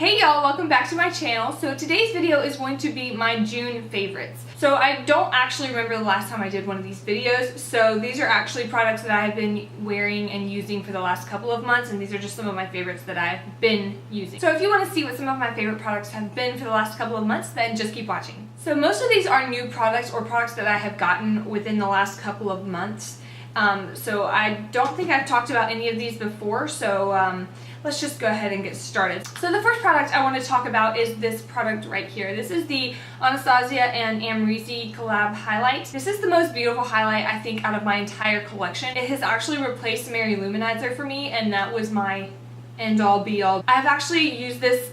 Hey y'all, welcome back to my channel. So today's video is going to be my June favorites. So I don't actually remember the last time I did one of these videos, so these are actually products that I have been wearing and using for the last couple of months, and these are just some of my favorites that I've been using. So if you want to see what some of my favorite products have been for the last couple of months, then just keep watching. So most of these are new products or products that I have gotten within the last couple of months. So I don't think I've talked about any of these before, so let's just go ahead and get started. So the first product I want to talk about is this product right here. This is the Anastasia and Amrezy collab highlight. This is the most beautiful highlight I think out of my entire collection. It has actually replaced Mary Luminizer for me, and that was my end all be all. I've actually used this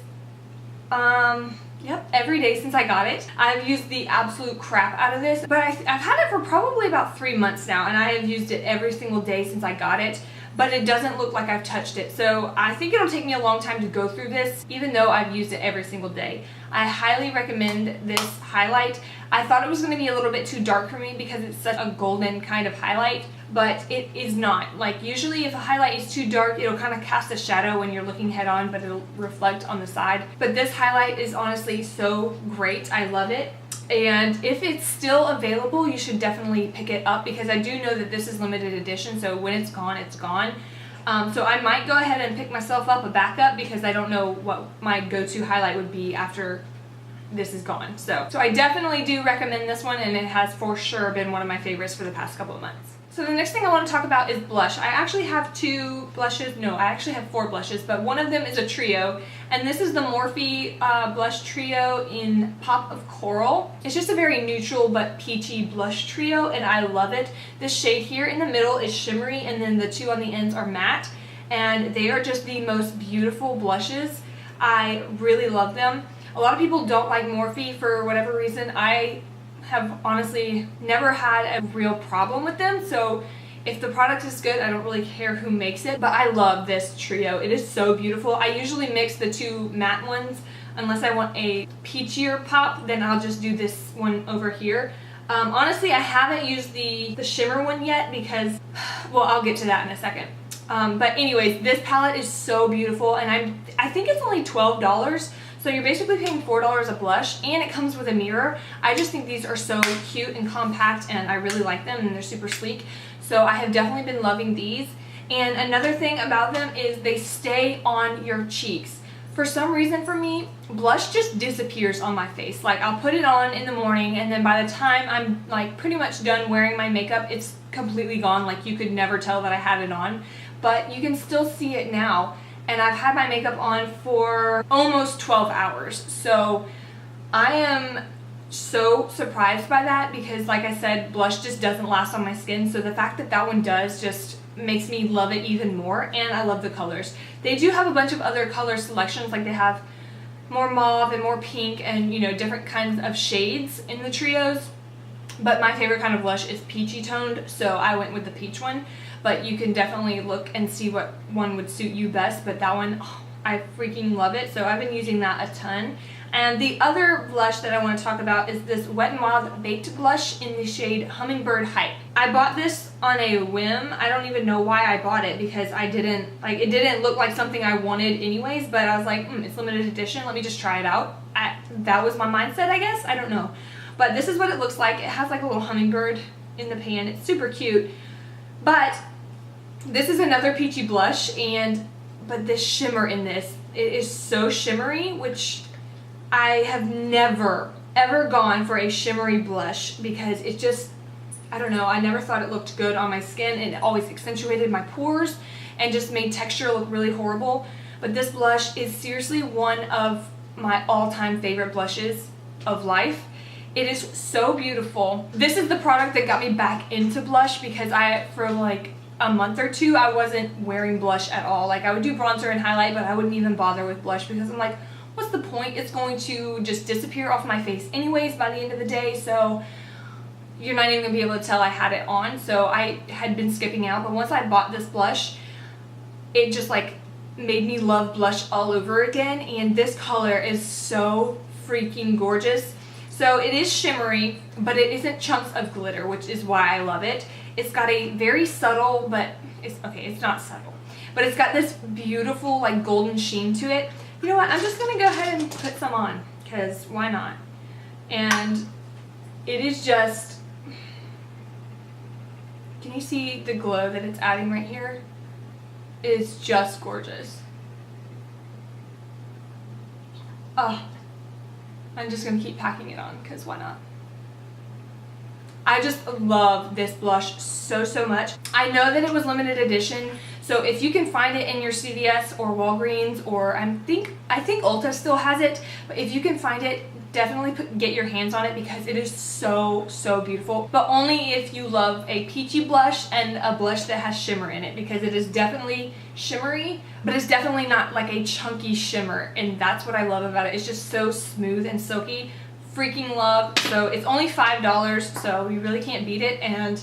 every day since I got it. I've used the absolute crap out of this, but I've had it for probably about 3 months now, and I have used it every single day since I got it, but it doesn't look like I've touched it. So I think it'll take me a long time to go through this, even though I've used it every single day. I highly recommend this highlight. I thought it was going to be a little bit too dark for me because it's such a golden kind of highlight, but it is not. Like, usually if a highlight is too dark, it'll kind of cast a shadow when you're looking head on, but it'll reflect on the side. But this highlight is honestly so great. I love it. And if it's still available, you should definitely pick it up, because I do know that this is limited edition, so when it's gone, it's gone. So I might go ahead and pick myself up a backup, because I don't know what my go-to highlight would be after this is gone. So I definitely do recommend this one, and it has for sure been one of my favorites for the past couple of months. So the next thing I want to talk about is blush. I actually have two blushes. No, I actually have 4 blushes, but one of them is a trio, and this is the Morphe blush trio in Pop of Coral. It's just a very neutral but peachy blush trio, and I love it. This shade here in the middle is shimmery, and then the 2 on the ends are matte, and they are just the most beautiful blushes. I really love them. A lot of people don't like Morphe for whatever reason. I have honestly never had a real problem with them, so if the product is good, I don't really care who makes it, but I love this trio. It is so beautiful. I usually mix the 2 matte ones. Unless I want a peachier pop, then I'll just do this one over here. Honestly, I haven't used the shimmer one yet because, well, I'll get to that in a second. But anyways, this palette is so beautiful, and I think it's only $12. So you're basically paying $4 a blush, and it comes with a mirror. I just think these are so cute and compact, and I really like them, and they're super sleek. So I have definitely been loving these. And another thing about them is they stay on your cheeks. For some reason for me, blush just disappears on my face. Like, I'll put it on in the morning, and then by the time I'm like pretty much done wearing my makeup, it's completely gone. Like, you could never tell that I had it on, but you can still see it now. And I've had my makeup on for almost 12 hours. So I am so surprised by that, because like I said, blush just doesn't last on my skin. So the fact that that one does just makes me love it even more, and I love the colors. They do have a bunch of other color selections, like they have more mauve and more pink and, you know, different kinds of shades in the trios. But my favorite kind of blush is peachy toned, so I went with the peach one. But you can definitely look and see what one would suit you best. But that one, oh, I freaking love it. So I've been using that a ton. And the other blush that I want to talk about is this Wet n Wild Baked Blush in the shade Hummingbird Hype. I bought this on a whim. I don't even know why I bought it, because it didn't look like something I wanted anyways. But I was like, it's limited edition. Let me just try it out. That was my mindset, I guess. I don't know. But this is what it looks like. It has like a little hummingbird in the pan. It's super cute. But this is another peachy blush, but this shimmer in this, it is so shimmery, which I have never ever gone for a shimmery blush, because it just, I don't know, I never thought it looked good on my skin. It always accentuated my pores and just made texture look really horrible. But this blush is seriously one of my all-time favorite blushes of life. It is so beautiful. This is the product that got me back into blush, because for like a month or 2, I wasn't wearing blush at all. Like, I would do bronzer and highlight, but I wouldn't even bother with blush, because I'm like, what's the point? It's going to just disappear off my face anyways by the end of the day, so you're not even gonna be able to tell I had it on. So I had been skipping out, but once I bought this blush, it just like made me love blush all over again. And this color is so freaking gorgeous. So it is shimmery, but it isn't chunks of glitter, which is why I love it. It's got a very subtle, but it's not subtle, but it's got this beautiful like golden sheen to it. You know what? I'm just going to go ahead and put some on because why not? And it is just, can you see the glow that it's adding right here? It is just gorgeous. Oh, I'm just going to keep packing it on because why not? I just love this blush so much. I know that it was limited edition, so if you can find it in your CVS or Walgreens, or I think Ulta still has it, but if you can find it, definitely get your hands on it because it is so beautiful. But only if you love a peachy blush and a blush that has shimmer in it, because it is definitely shimmery, but it's definitely not like a chunky shimmer, and that's what I love about it. It's just so smooth and silky. Freaking love. So it's only $5, so you really can't beat it. And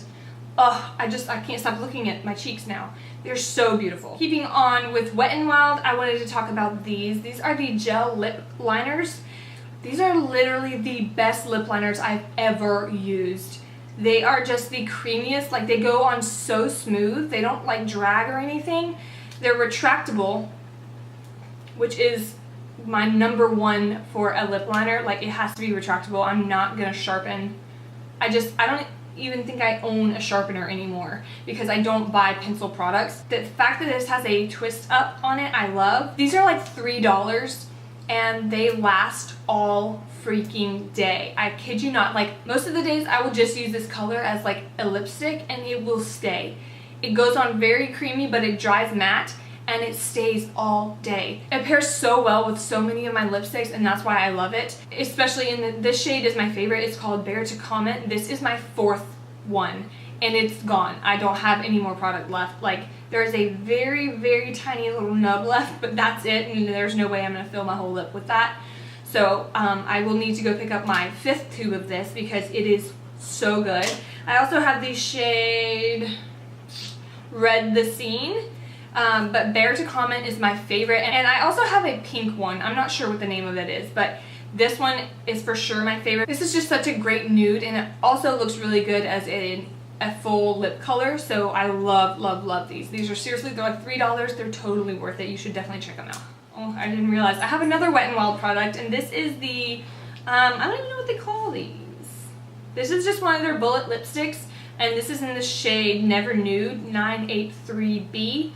oh, I can't stop looking at my cheeks now. They're so beautiful. Keeping on with Wet n Wild, I wanted to talk about these. These are the gel lip liners. These are literally the best lip liners I've ever used. They are just the creamiest. Like, they go on so smooth. They don't like drag or anything. They're retractable, which is my number one for a lip liner. Like, it has to be retractable. I'm not gonna sharpen. I don't even think I own a sharpener anymore because I don't buy pencil products. The fact that this has a twist up on it, I love. These are like $3 and they last all freaking day. I kid you not. Like, most of the days I will just use this color as like a lipstick and it will stay. It goes on very creamy, but it dries matte and it stays all day. It pairs so well with so many of my lipsticks, and that's why I love it. Especially in this shade is my favorite. It's called Bear to Comment. This is my 4th one, and it's gone. I don't have any more product left. Like, there's a very tiny little nub left, but that's it, and there's no way I'm gonna fill my whole lip with that. So I will need to go pick up my 5th tube of this because it is so good. I also have the shade Red the Scene. But Bear to Comment is my favorite, and I also have a pink one. I'm not sure what the name of it is, but this one is for sure my favorite. This is just such a great nude, and it also looks really good as a full lip color, so I love these. These are seriously, they're like $3. They're totally worth it. You should definitely check them out. Oh, I didn't realize. I have another Wet n Wild product, and this is the, I don't even know what they call these. This is just one of their bullet lipsticks, and this is in the shade Never Nude 983B.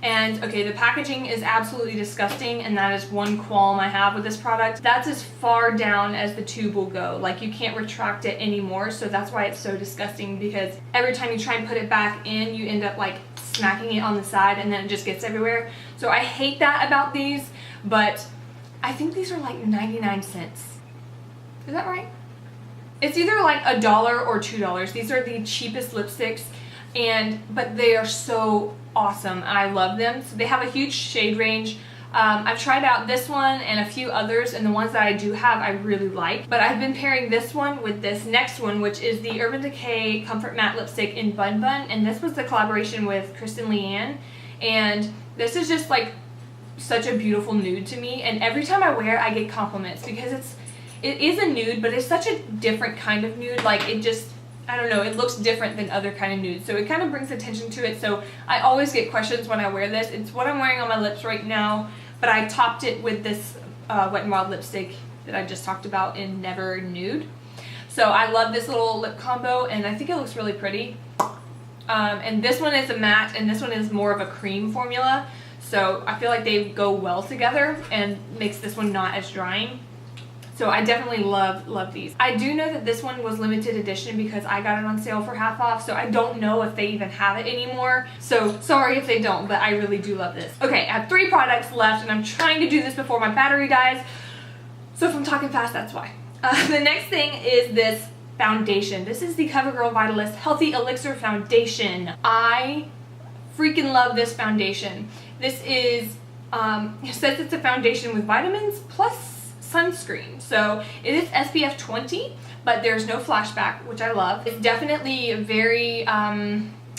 And okay, the packaging is absolutely disgusting, and that is one qualm I have with this product. That's as far down as the tube will go. Like, you can't retract it anymore, so that's why it's so disgusting, because every time you try and put it back in, you end up like smacking it on the side and then it just gets everywhere. So I hate that about these, but I think these are like 99 cents. Is that right? It's either like $1 or $2. These are the cheapest lipsticks, but they are so awesome. I love them. So they have a huge shade range. I've tried out this one and a few others, and the ones that I do have I really like, but I've been pairing this one with this next one, which is the Urban Decay Comfort Matte Lipstick in Bun Bun, and this was the collaboration with Kristen Leanne, and this is just like such a beautiful nude to me, and every time I wear it I get compliments because it is a nude, but it's such a different kind of nude. Like, it just, I don't know, it looks different than other kind of nudes, so it kind of brings attention to it. So I always get questions when I wear this. It's what I'm wearing on my lips right now, but I topped it with this Wet n Wild lipstick that I just talked about in Never Nude. So I love this little lip combo, and I think it looks really pretty. And this one is a matte, and this one is more of a cream formula, so I feel like they go well together and makes this one not as drying. So I definitely love these. I do know that this one was limited edition because I got it on sale for half off, so I don't know if they even have it anymore. So sorry if they don't, but I really do love this. Okay, I have 3 products left, and I'm trying to do this before my battery dies. So if I'm talking fast, that's why. The next thing is this foundation. This is the Covergirl Vitalist Healthy Elixir Foundation. I freaking love this foundation. This is, it says it's a foundation with vitamins plus sunscreen. So it is SPF 20, but there's no flashback, which I love. It's definitely very,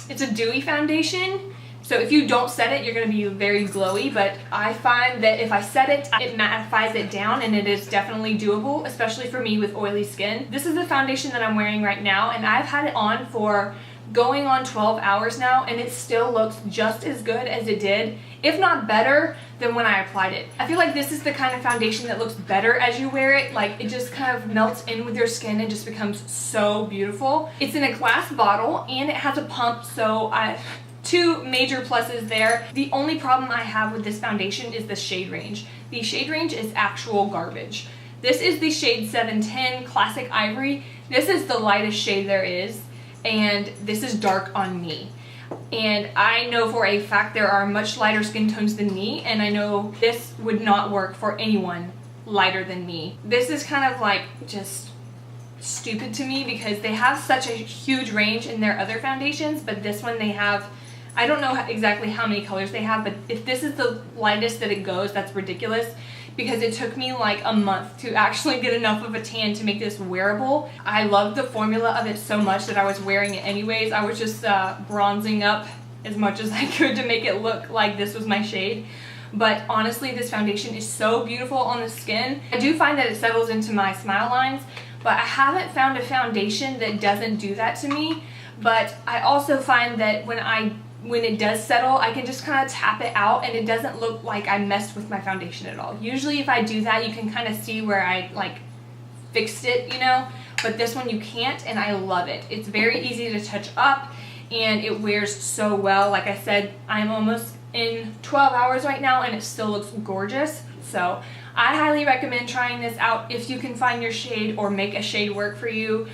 it's a dewy foundation. So if you don't set it, you're going to be very glowy, but I find that if I set it, it mattifies it down, and it is definitely doable, especially for me with oily skin. This is the foundation that I'm wearing right now, and I've had it on for going on 12 hours now, and it still looks just as good as it did, if not better than when I applied it. I feel like this is the kind of foundation that looks better as you wear it. Like, it just kind of melts in with your skin and just becomes so beautiful. It's in a glass bottle and it has a pump, so two major pluses there. The only problem I have with this foundation is the shade range. The shade range is actual garbage. This is the shade 710 Classic Ivory. This is the lightest shade there is, and this is dark on me. And I know for a fact there are much lighter skin tones than me, and I know this would not work for anyone lighter than me. This is kind of like just stupid to me because they have such a huge range in their other foundations, but this one they have, I don't know exactly how many colors they have, but if this is the lightest that it goes, that's ridiculous, because it took me like a month to actually get enough of a tan to make this wearable. I loved the formula of it so much that I was wearing it anyways. I was just bronzing up as much as I could to make it look like this was my shade. But honestly, this foundation is so beautiful on the skin. I do find that it settles into my smile lines, but I haven't found a foundation that doesn't do that to me. But I also find that when it does settle, I can just kind of tap it out and it doesn't look like I messed with my foundation at all. Usually if I do that, you can kind of see where I like fixed it, you know, but this one you can't, and I love it. It's very easy to touch up and it wears so well. Like I said, I'm almost in 12 hours right now and it still looks gorgeous. So I highly recommend trying this out if you can find your shade or make a shade work for you,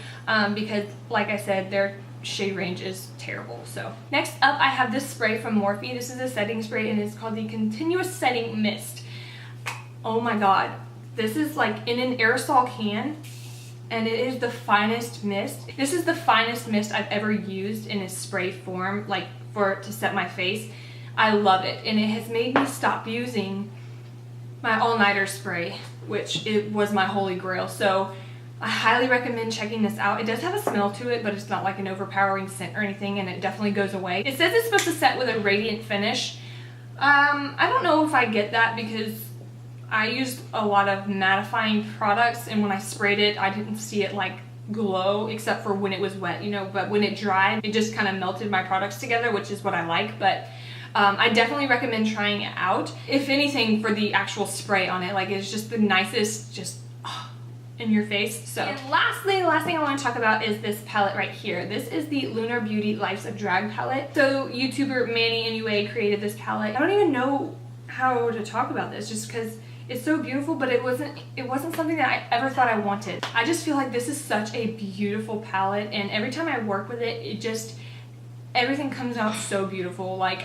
because like I said, their shade range is terrible. So next up, I have this spray from Morphe. This is a setting spray and it's called the Continuous Setting Mist. Oh my god, this is like in an aerosol can and it is the finest mist. This is the finest mist I've ever used in a spray form, like to set my face. I love it, and it has made me stop using my all-nighter spray, which it was my holy grail. So I highly recommend checking this out. It does have a smell to it, but it's not like an overpowering scent or anything, and it definitely goes away. It says it's supposed to set with a radiant finish. I don't know if I get that because I used a lot of mattifying products, and when I sprayed it, I didn't see it like glow except for when it was wet, you know, but when it dried, it just kind of melted my products together, which is what I like. But I definitely recommend trying it out. If anything, for the actual spray on it, like it's just the nicest, just in your face. So, and lastly, the last thing I want to talk about is this palette right here. This is the Lunar Beauty Lifes of Drag palette. So YouTuber Manny Anyway created this palette. I don't even know how to talk about this just because it's so beautiful, but it wasn't something that I ever thought I wanted. I just feel like this is such a beautiful palette, and every time I work with it, it just, everything comes out so beautiful. Like,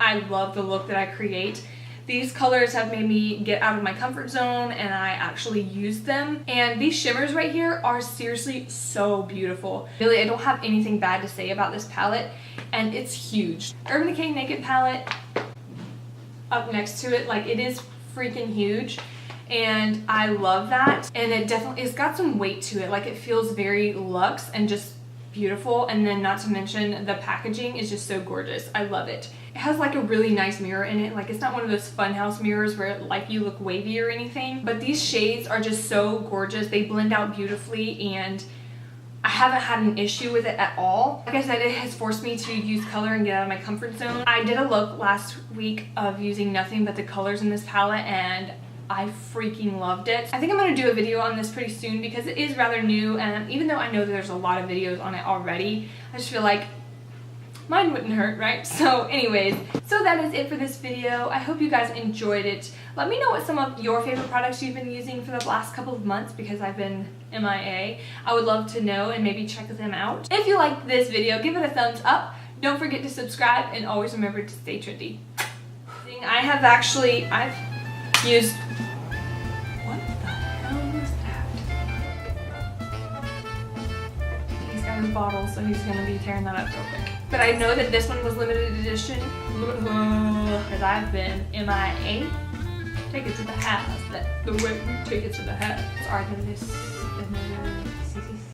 I love the look that I create. These colors have made me get out of my comfort zone and I actually use them. And these shimmers right here are seriously so beautiful. Really, I don't have anything bad to say about this palette, and it's huge. Urban Decay Naked palette up next to it, like it is freaking huge, and I love that. And it's got some weight to it, like it feels very luxe and just beautiful. And then not to mention the packaging is just so gorgeous. I love it. It has like a really nice mirror in it. Like it's not one of those funhouse mirrors where like you look wavy or anything, but these shades are just so gorgeous. They blend out beautifully and I haven't had an issue with it at all. Like I said, it has forced me to use color and get out of my comfort zone. I did a look last week of using nothing but the colors in this palette and I freaking loved it. I think I'm going to do a video on this pretty soon because it is rather new, and even though I know that there's a lot of videos on it already, I just feel like mine wouldn't hurt, right? So anyways, so that is it for this video. I hope you guys enjoyed it. Let me know what some of your favorite products you've been using for the last couple of months because I've been MIA. I would love to know and maybe check them out. If you liked this video, give it a thumbs up. Don't forget to subscribe and always remember to stay trendy. I've used, what the hell was that? He's got his bottle, so he's gonna be tearing that up real quick. But I know that this one was limited edition because I've been MIA. Take it to the house. The way we take it to the house. Are this